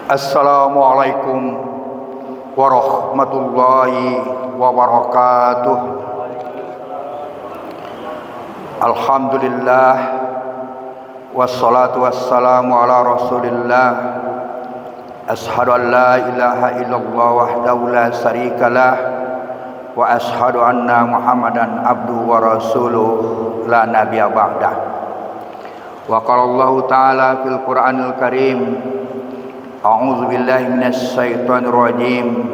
Assalamualaikum warahmatullahi wabarakatuh. Alhamdulillah wassalatu wassalamu ala rasulillah. Ashhadu an la ilaha illallah wahdahu la syarikalah wa ashhadu anna Muhammadan abduhu wa rasuluh la nabiyya ba'dah. Wa qala Allah ta'ala fil Qur'anil Karim, a'udzu billahi minasy syaithanir rajim.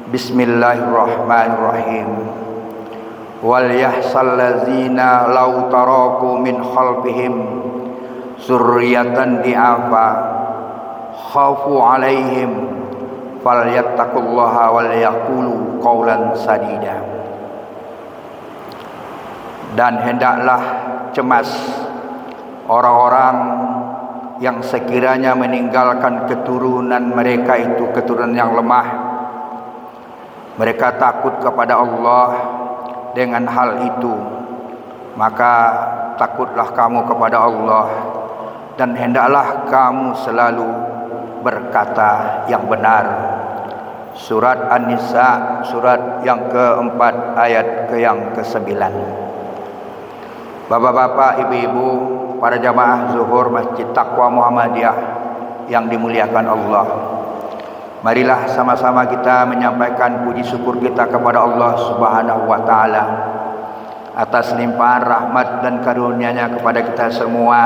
Bismillahirrahmanirrahim. Wal yahsal ladzina law taraku min khalfihim dzurriyyatan di'afa khafu 'alaihim falyattaqullaha wal yaqulu qawlan sadida. Dan hendaklah cemas orang-orang yang sekiranya meninggalkan keturunan mereka itu keturunan yang lemah. Mereka takut kepada Allah dengan hal itu, maka takutlah kamu kepada Allah dan hendaklah kamu selalu berkata yang benar. Surat An-Nisa, surat yang keempat, ayat yang ke-9. Bapak-bapak, ibu-ibu, para jamaah zuhur Masjid Taqwa Muhammadiyah yang dimuliakan Allah, marilah sama-sama kita menyampaikan puji syukur kita kepada Allah Subhanahu wa taala atas limpahan rahmat dan karunia-Nya kepada kita semua,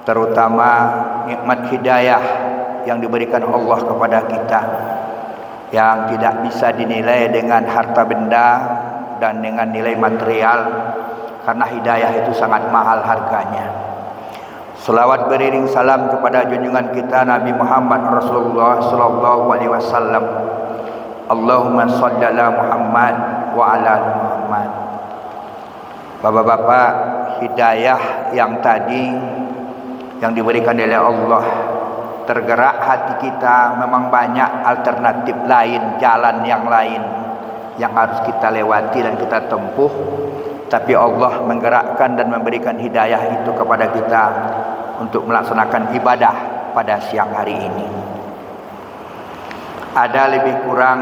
terutama nikmat hidayah yang diberikan Allah kepada kita, yang tidak bisa dinilai dengan harta benda dan dengan nilai material, karena hidayah itu sangat mahal harganya. Selawat beriring salam kepada junjungan kita Nabi Muhammad Rasulullah sallallahu alaihi wasallam. Allahumma shalli ala Muhammad wa ala ali Muhammad. Bapak-bapak, hidayah yang tadi yang diberikan oleh Allah, tergerak hati kita. Memang banyak alternatif lain, jalan yang lain yang harus kita lewati dan kita tempuh, tapi Allah menggerakkan dan memberikan hidayah itu kepada kita untuk melaksanakan ibadah pada siang hari ini. Ada lebih kurang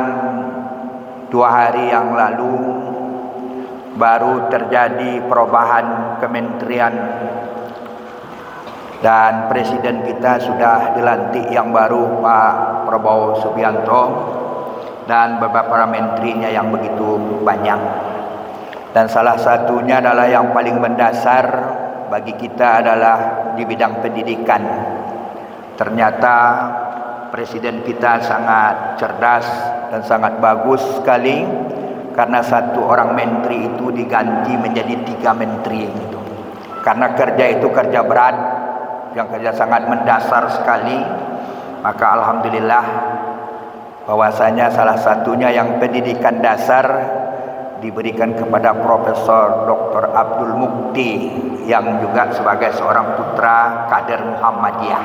2 hari yang lalu baru terjadi perubahan kementerian dan presiden kita sudah dilantik yang baru, Pak Prabowo Subianto, dan beberapa menterinya yang begitu banyak. Dan salah satunya adalah yang paling mendasar bagi kita adalah di bidang pendidikan. Ternyata presiden kita sangat cerdas dan sangat bagus sekali, karena 1 orang menteri itu diganti menjadi 3 menteri itu. Karena kerja itu kerja berat, yang kerja sangat mendasar sekali, maka alhamdulillah bahwasanya salah satunya yang pendidikan dasar diberikan kepada Profesor Dr. Abdul Mukti, yang juga sebagai seorang putra kader Muhammadiyah.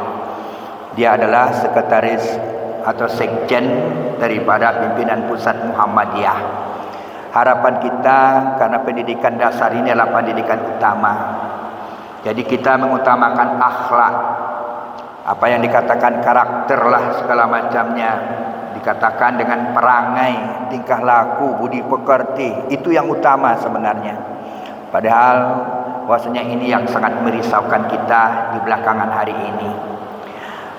Dia adalah sekretaris atau sekjen daripada pimpinan pusat Muhammadiyah. Harapan kita, karena pendidikan dasar ini adalah pendidikan utama, jadi kita mengutamakan akhlak, apa yang dikatakan karakter lah segala macamnya, dikatakan dengan perangai, tingkah laku, budi pekerti, itu yang utama sebenarnya. Padahal bahwasanya ini yang sangat merisaukan kita di belakangan hari ini.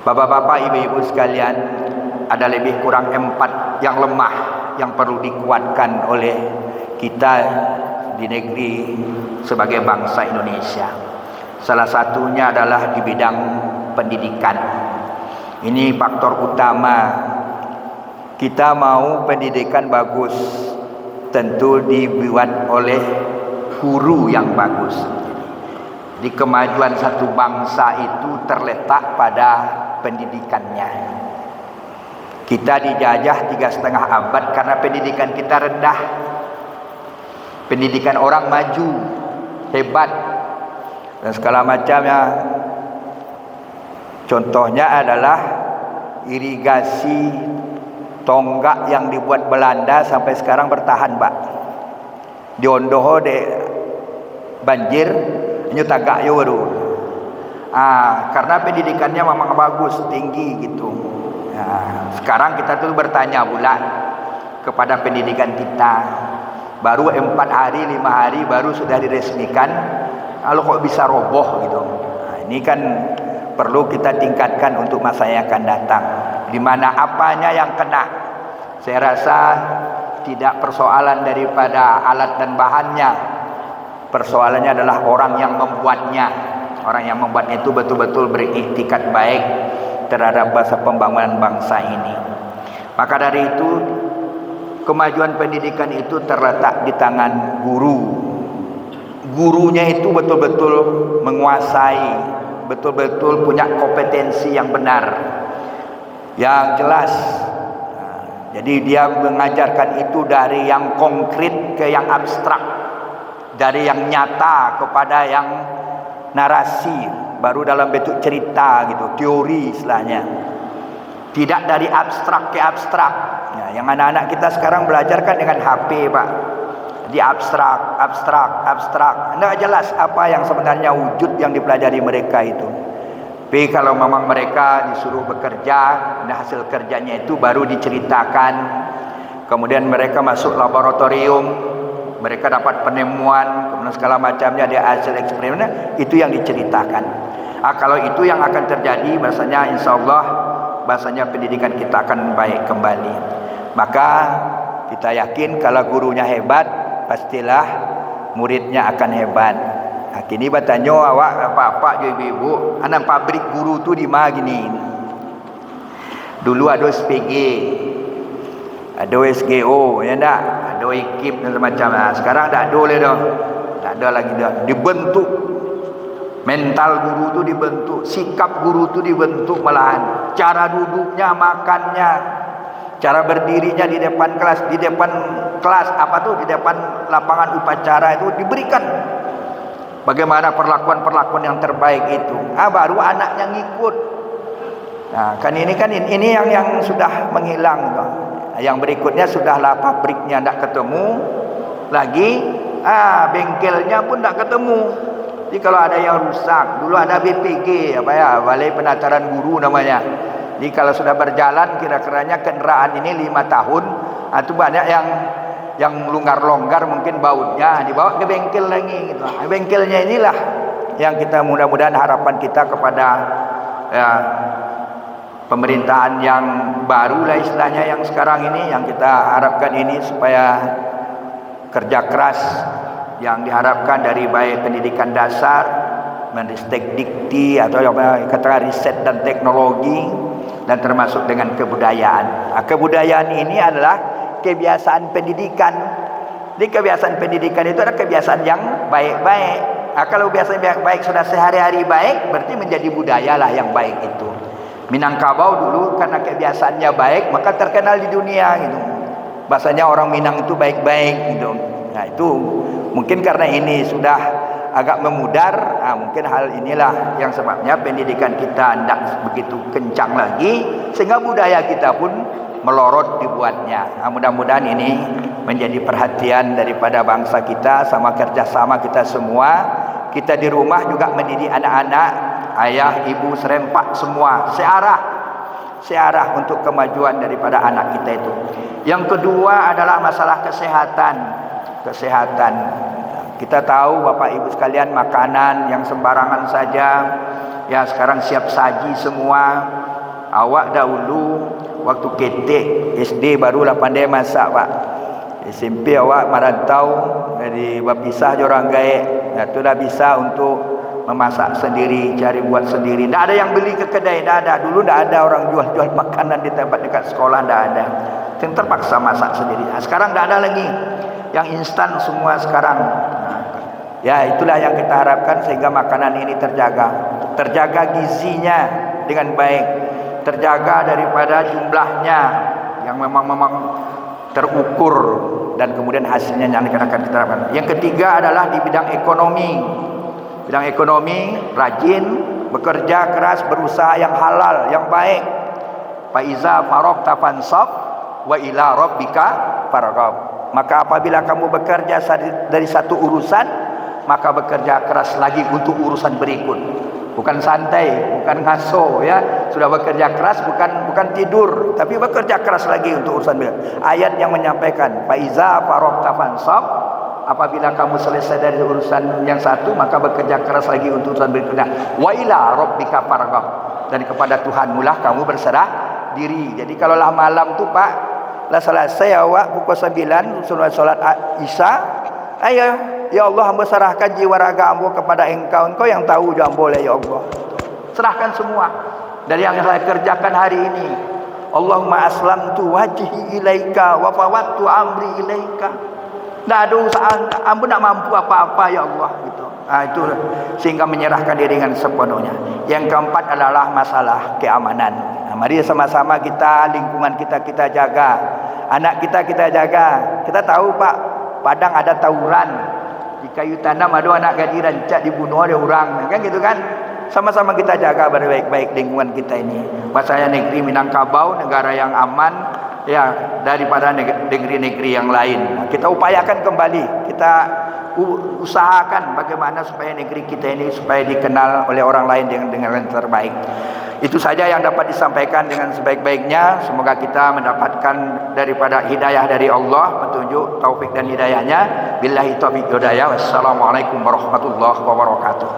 Bapak-bapak, ibu-ibu sekalian, ada lebih kurang 4 yang lemah yang perlu dikuatkan oleh kita di negeri sebagai bangsa Indonesia. Salah satunya adalah di bidang pendidikan. Ini faktor utama. Kita mau pendidikan bagus, tentu dibuat oleh guru yang bagus. Di kemajuan satu bangsa itu terletak pada pendidikannya. Kita dijajah 3,5 abad karena pendidikan kita rendah. Pendidikan orang maju, hebat, dan segala macamnya. Contohnya adalah irigasi tonggak yang dibuat Belanda sampai sekarang bertahan, Pak. Di Ondoho de banjir, nyu tagak yo waduh. Karena pendidikannya memang bagus, tinggi gitu. Sekarang kita tuh bertanya pula kepada pendidikan kita. Baru 4 hari, 5 hari baru sudah diresmikan. Kalau kok bisa roboh gitu. Ini kan perlu kita tingkatkan untuk masa yang akan datang. Di mana apanya yang kena. Saya rasa tidak persoalan daripada alat dan bahannya. Persoalannya adalah orang yang membuatnya. Orang yang membuatnya itu betul-betul beriktikat baik terhadap bahasa pembangunan bangsa ini. Maka dari itu, kemajuan pendidikan itu terletak di tangan guru. Gurunya itu betul-betul menguasai, betul-betul punya kompetensi yang benar, yang jelas. Jadi dia mengajarkan itu dari yang konkret ke yang abstrak, dari yang nyata kepada yang narasi, baru dalam bentuk cerita gitu, teori istilahnya. Tidak dari abstrak ke abstrak. Yang anak-anak kita sekarang belajar kan dengan HP, Pak. Di abstrak. Tidak jelas apa yang sebenarnya wujud yang dipelajari mereka itu. Tapi kalau memang mereka disuruh bekerja, dan hasil kerjanya itu baru diceritakan. Kemudian mereka masuk laboratorium, mereka dapat penemuan, kemudian segala macamnya ada hasil eksperimen, itu yang diceritakan. Kalau itu yang akan terjadi, bahasanya insya Allah, bahasanya pendidikan kita akan baik kembali. Maka kita yakin kalau gurunya hebat, pastilah muridnya akan hebat. Kini bertanya awak bapak ibu-ibu, anak pabrik guru tu di mana gini? Dulu ada SPG, ada SGO, ya tak? Ada ekip dan semacam. Sekarang tak ada lagi dah. Tak ada lagi dah. Dibentuk. Mental guru tu dibentuk, sikap guru tu dibentuk malahan. Cara duduknya, makannya, cara berdirinya di depan kelas, di depan lapangan upacara itu diberikan. Bagaimana perlakuan-perlakuan yang terbaik itu. Baru anaknya ngikut. Kan ini yang sudah menghilang. Yang berikutnya sudahlah pabriknya tidak ketemu lagi, bengkelnya pun tidak ketemu. Jadi kalau ada yang rusak, dulu ada BPG, Balai Penataran Guru namanya. Jadi kalau sudah berjalan, kira-kiranya kendaraan ini 5 tahun, itu banyak yang longgar-longgar mungkin bautnya dibawa ke bengkel lagi gitu. Bengkelnya inilah yang kita mudah-mudahan harapan kita kepada pemerintahan yang baru lah istilahnya yang sekarang ini, yang kita harapkan ini supaya kerja keras yang diharapkan dari baik pendidikan dasar, Menristek Dikti atau kata riset dan teknologi, dan termasuk dengan kebudayaan. Kebudayaan ini adalah kebiasaan pendidikan. Di kebiasaan pendidikan itu ada kebiasaan yang baik-baik. Kalau kebiasaan yang baik sudah sehari-hari baik, berarti menjadi budaya lah yang baik itu. Minangkabau dulu karena kebiasaannya baik, maka terkenal di dunia gitu. Bahasanya orang Minang itu baik-baik gitu. Nah itu mungkin karena ini sudah agak memudar, mungkin hal inilah yang sebabnya pendidikan kita tidak begitu kencang lagi, sehingga budaya kita pun melorot dibuatnya. Mudah-mudahan ini menjadi perhatian daripada bangsa kita, sama kerjasama kita semua. Kita di rumah juga mendidik anak-anak, ayah, ibu, serempak semua searah untuk kemajuan daripada anak kita itu. Yang kedua adalah masalah kesehatan. Kita tahu Bapak Ibu sekalian, makanan yang sembarangan saja, ya sekarang siap saji semua. Awak dahulu waktu ketek SD barulah pandai masak, Pak. SMP awak merantau dari berpisah orang gaek. Itu dah bisa untuk memasak sendiri, cari buat sendiri. Tak ada yang beli ke kedai, tak ada. Dulu tak ada orang jual-jual makanan di tempat dekat sekolah, tak ada. Terpaksa masak sendiri. Sekarang tak ada lagi. Yang instan semua sekarang. Ya itulah yang kita harapkan sehingga makanan ini terjaga gizinya dengan baik, terjaga daripada jumlahnya yang memang terukur, dan kemudian hasilnya yang akan kita harapkan. Yang ketiga adalah di bidang ekonomi, rajin, bekerja keras, berusaha yang halal, yang baik. Fa iza faragta fansab wa ila rabbika farghab. Maka apabila kamu bekerja dari satu urusan, maka bekerja keras lagi untuk urusan berikut. bukan santai, bukan ngaso ya. Sudah bekerja keras, bukan tidur, tapi bekerja keras lagi untuk urusan beliau. Ayat yang menyampaikan fa iza faragta fansab, apabila kamu selesai dari urusan yang satu maka bekerja keras lagi untuk urusan berikutnya. Wa ila rabbika farghab, dan kepada Tuhanmu lah kamu berserah diri. Jadi kalau lah malam tu Pak, lah selesai awak pukul 9 solat Isya, ayo ya Allah, hamba serahkan jiwa raga hamba kepada Engkau yang tahu jambo lah ya Allah. Serahkan semua dari yang saya kerjakan hari ini. Allahumma aslamtu wajhi ilaika wa fawattu amri ilaika. Tak ada usaha, hamba nak mampu apa-apa ya Allah gitu. Itu sehingga menyerahkan diri dengan sepenuhnya. Yang keempat adalah masalah keamanan. Mari sama-sama kita, lingkungan kita jaga, anak kita jaga. Kita tahu Pak, Padang ada tawuran, di kayu tanam ada anak gadis rancak dibunuh oleh orang, kan gitu kan. Sama-sama kita jaga baik-baik lingkungan kita ini. Bahasanya negeri Minangkabau negara yang aman ya daripada negeri-negeri yang lain. Kita upayakan kembali, kita usahakan bagaimana supaya negeri kita ini supaya dikenal oleh orang lain dengan yang terbaik. Itu saja yang dapat disampaikan dengan sebaik-baiknya. Semoga kita mendapatkan daripada hidayah dari Allah, petunjuk, taufik dan hidayahnya. Billahi taufiq hidayah. Wassalamualaikum warahmatullahi wabarakatuh.